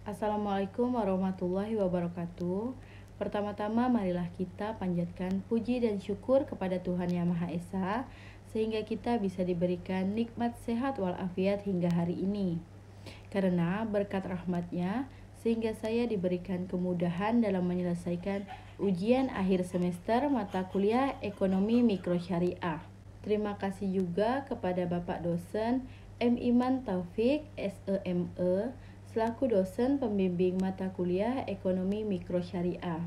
Assalamualaikum warahmatullahi wabarakatuh. Pertama-tama marilah kita panjatkan puji dan syukur kepada Tuhan Yang Maha Esa sehingga kita bisa diberikan nikmat sehat walafiat hingga hari ini. Karena berkat rahmatnya sehingga saya diberikan kemudahan dalam menyelesaikan ujian akhir semester mata kuliah Ekonomi Mikro Syariah. Terima kasih juga kepada Bapak dosen M. Iman Taufik, SEME, selaku dosen pembimbing mata kuliah Ekonomi Mikro Syariah.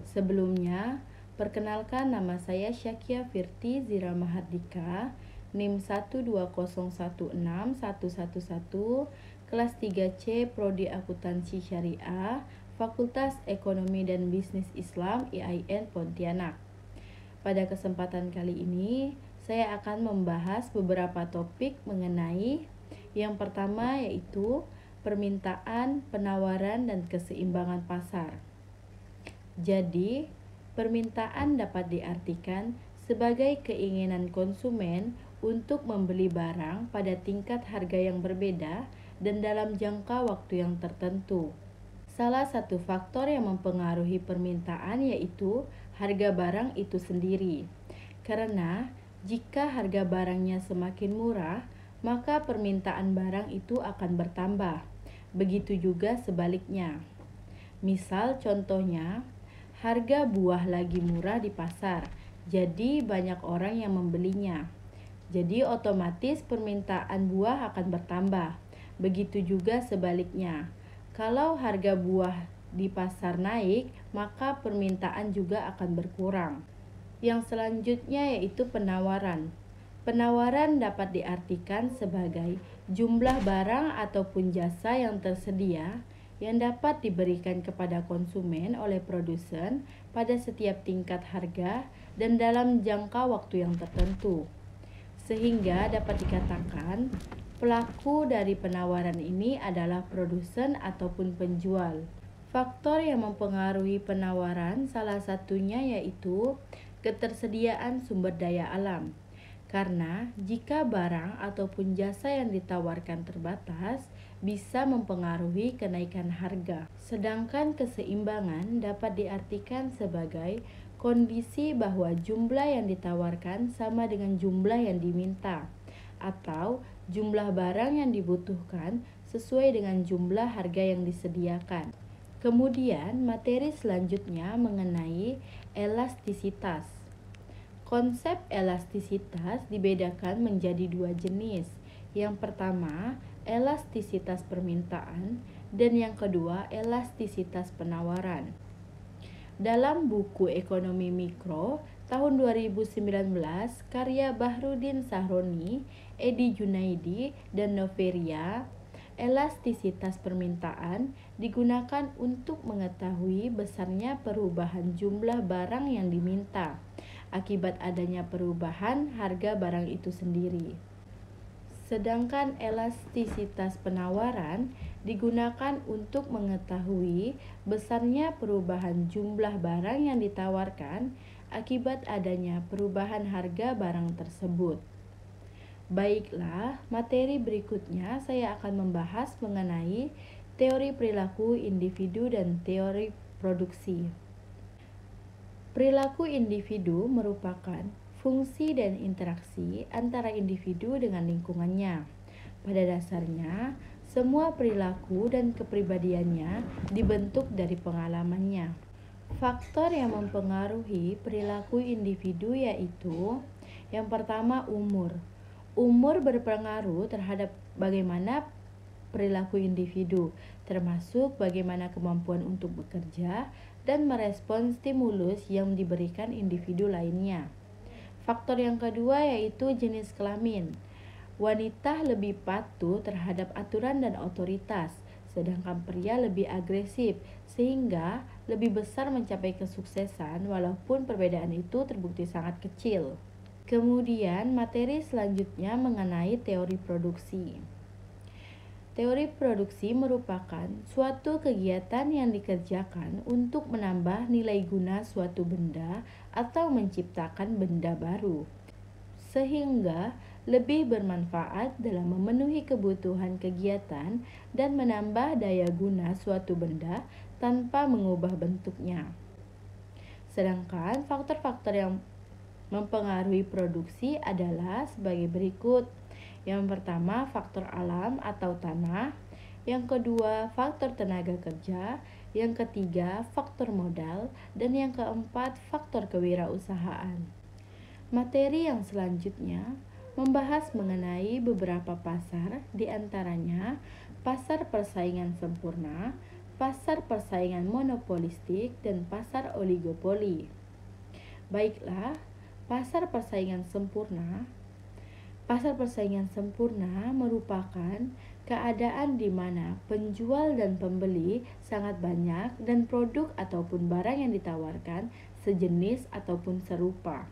Sebelumnya, perkenalkan nama saya Syakia Firti Zira Mahardika, NIM 120161111, kelas 3C Prodi Akuntansi Syariah, Fakultas Ekonomi dan Bisnis Islam IAIN Pontianak. Pada kesempatan kali ini, saya akan membahas beberapa topik mengenai yang pertama yaitu permintaan, penawaran, dan keseimbangan pasar. Jadi, permintaan dapat diartikan sebagai keinginan konsumen untuk membeli barang pada tingkat harga yang berbeda dan dalam jangka waktu yang tertentu. Salah satu faktor yang mempengaruhi permintaan yaitu harga barang itu sendiri. Karena jika harga barangnya semakin murah, maka permintaan barang itu akan bertambah. Begitu juga sebaliknya. Misal contohnya, harga buah lagi murah di pasar, jadi banyak orang yang membelinya. Jadi otomatis permintaan buah akan bertambah. Begitu juga sebaliknya. Kalau harga buah di pasar naik, maka permintaan juga akan berkurang. Yang selanjutnya yaitu penawaran. Penawaran dapat diartikan sebagai jumlah barang ataupun jasa yang tersedia yang dapat diberikan kepada konsumen oleh produsen pada setiap tingkat harga dan dalam jangka waktu yang tertentu. Sehingga dapat dikatakan pelaku dari penawaran ini adalah produsen ataupun penjual. Faktor yang mempengaruhi penawaran salah satunya yaitu ketersediaan sumber daya alam. Karena jika barang ataupun jasa yang ditawarkan terbatas, bisa mempengaruhi kenaikan harga. Sedangkan keseimbangan dapat diartikan sebagai kondisi bahwa jumlah yang ditawarkan sama dengan jumlah yang diminta, atau jumlah barang yang dibutuhkan sesuai dengan jumlah harga yang disediakan. Kemudian, materi selanjutnya mengenai elastisitas. Konsep elastisitas dibedakan menjadi dua jenis. Yang pertama, elastisitas permintaan, dan yang kedua, elastisitas penawaran. Dalam buku Ekonomi Mikro tahun 2019 karya Bahrudin Sahroni, Edi Junaidi, dan Noveria, elastisitas permintaan digunakan untuk mengetahui besarnya perubahan jumlah barang yang diminta akibat adanya perubahan harga barang itu sendiri. Sedangkan elastisitas penawaran digunakan untuk mengetahui besarnya perubahan jumlah barang yang ditawarkan akibat adanya perubahan harga barang tersebut. Baiklah, materi berikutnya saya akan membahas mengenai teori perilaku individu dan teori produksi. Perilaku individu merupakan fungsi dan interaksi antara individu dengan lingkungannya. Pada dasarnya, semua perilaku dan kepribadiannya dibentuk dari pengalamannya. Faktor yang mempengaruhi perilaku individu yaitu yang pertama umur. Umur berpengaruh terhadap bagaimana perilaku individu, termasuk bagaimana kemampuan untuk bekerja dan merespon stimulus yang diberikan individu lainnya. Faktor yang kedua yaitu jenis kelamin. Wanita lebih patuh terhadap aturan dan otoritas, sedangkan pria lebih agresif sehingga lebih besar mencapai kesuksesan walaupun perbedaan itu terbukti sangat kecil. Kemudian materi selanjutnya mengenai teori produksi. Teori produksi merupakan suatu kegiatan yang dikerjakan untuk menambah nilai guna suatu benda atau menciptakan benda baru, sehingga lebih bermanfaat dalam memenuhi kebutuhan kegiatan dan menambah daya guna suatu benda tanpa mengubah bentuknya. Sedangkan faktor-faktor yang mempengaruhi produksi adalah sebagai berikut. Yang pertama, faktor alam atau tanah. Yang kedua, faktor tenaga kerja. Yang ketiga, faktor modal. Dan yang keempat, faktor kewirausahaan. Materi yang selanjutnya membahas mengenai beberapa pasar, di antaranya pasar persaingan sempurna, pasar persaingan monopolistik, dan pasar oligopoli. Baiklah, pasar persaingan sempurna. Pasar persaingan sempurna merupakan keadaan di mana penjual dan pembeli sangat banyak dan produk ataupun barang yang ditawarkan sejenis ataupun serupa.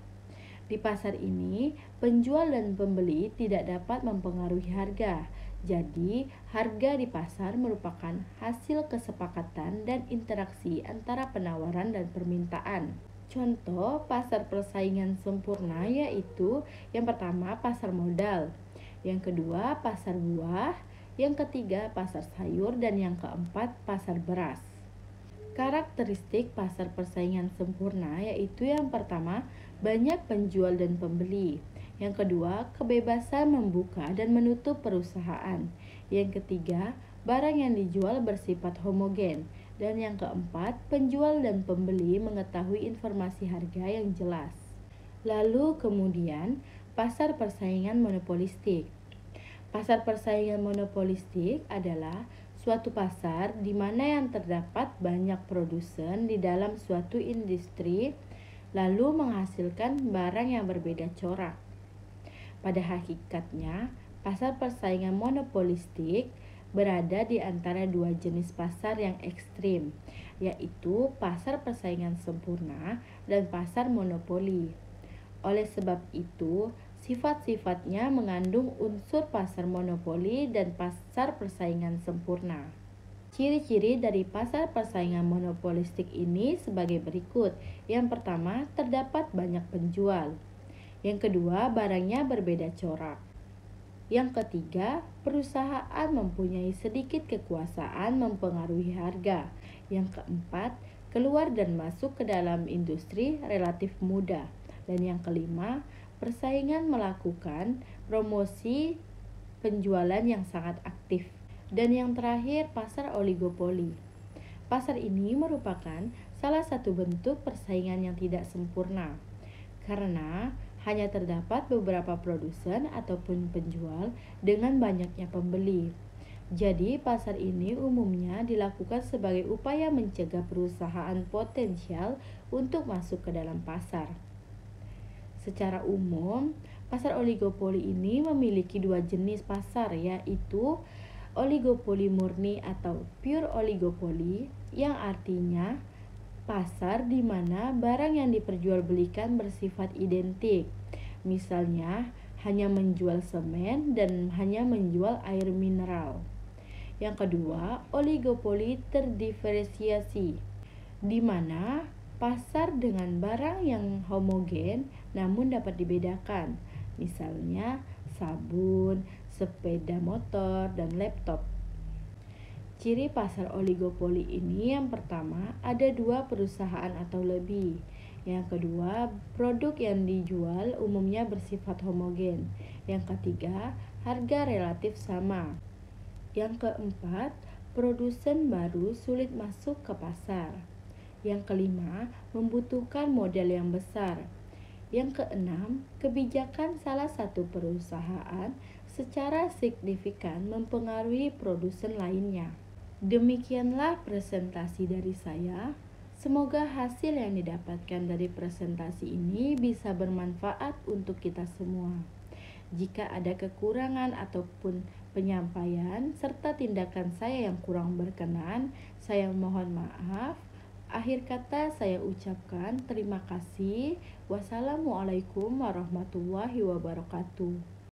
Di pasar ini, penjual dan pembeli tidak dapat mempengaruhi harga. Jadi, harga di pasar merupakan hasil kesepakatan dan interaksi antara penawaran dan permintaan. Contoh pasar persaingan sempurna yaitu yang pertama pasar modal, yang kedua pasar buah, yang ketiga pasar sayur, dan yang keempat pasar beras. Karakteristik pasar persaingan sempurna yaitu yang pertama, banyak penjual dan pembeli. Yang kedua, kebebasan membuka dan menutup perusahaan. Yang ketiga, barang yang dijual bersifat homogen. Dan yang keempat, penjual dan pembeli mengetahui informasi harga yang jelas. Lalu kemudian, pasar persaingan monopolistik. Pasar persaingan monopolistik adalah suatu pasar di mana yang terdapat banyak produsen di dalam suatu industri lalu menghasilkan barang yang berbeda corak. Pada hakikatnya, pasar persaingan monopolistik berada di antara dua jenis pasar yang ekstrim, yaitu pasar persaingan sempurna dan pasar monopoli. Oleh sebab itu, sifat-sifatnya mengandung unsur pasar monopoli dan pasar persaingan sempurna. Ciri-ciri dari pasar persaingan monopolistik ini sebagai berikut. Yang pertama, terdapat banyak penjual. Yang kedua, barangnya berbeda corak. Yang ketiga, perusahaan mempunyai sedikit kekuasaan mempengaruhi harga. Yang keempat, keluar dan masuk ke dalam industri relatif mudah. Dan yang kelima, persaingan melakukan promosi penjualan yang sangat aktif. Dan yang terakhir, pasar oligopoli. Pasar ini merupakan salah satu bentuk persaingan yang tidak sempurna, karena hanya terdapat beberapa produsen ataupun penjual dengan banyaknya pembeli. Jadi, pasar ini umumnya dilakukan sebagai upaya mencegah perusahaan potensial untuk masuk ke dalam pasar. Secara umum, pasar oligopoli ini memiliki dua jenis pasar, yaitu oligopoli murni atau pure oligopoli, yang artinya pasar di mana barang yang diperjualbelikan bersifat identik. Misalnya, hanya menjual semen dan hanya menjual air mineral. Yang kedua, oligopoli terdiferensiasi, di mana pasar dengan barang yang homogen namun dapat dibedakan. Misalnya, sabun, sepeda motor, dan laptop. Ciri pasar oligopoli ini yang pertama, ada dua perusahaan atau lebih. Yang kedua, produk yang dijual umumnya bersifat homogen. Yang ketiga, harga relatif sama. Yang keempat, produsen baru sulit masuk ke pasar. Yang kelima, membutuhkan modal yang besar. Yang keenam, kebijakan salah satu perusahaan secara signifikan mempengaruhi produsen lainnya. Demikianlah presentasi dari saya. Semoga hasil yang didapatkan dari presentasi ini bisa bermanfaat untuk kita semua. Jika ada kekurangan ataupun penyampaian serta tindakan saya yang kurang berkenan, saya mohon maaf. Akhir kata saya ucapkan terima kasih. Wassalamualaikum warahmatullahi wabarakatuh.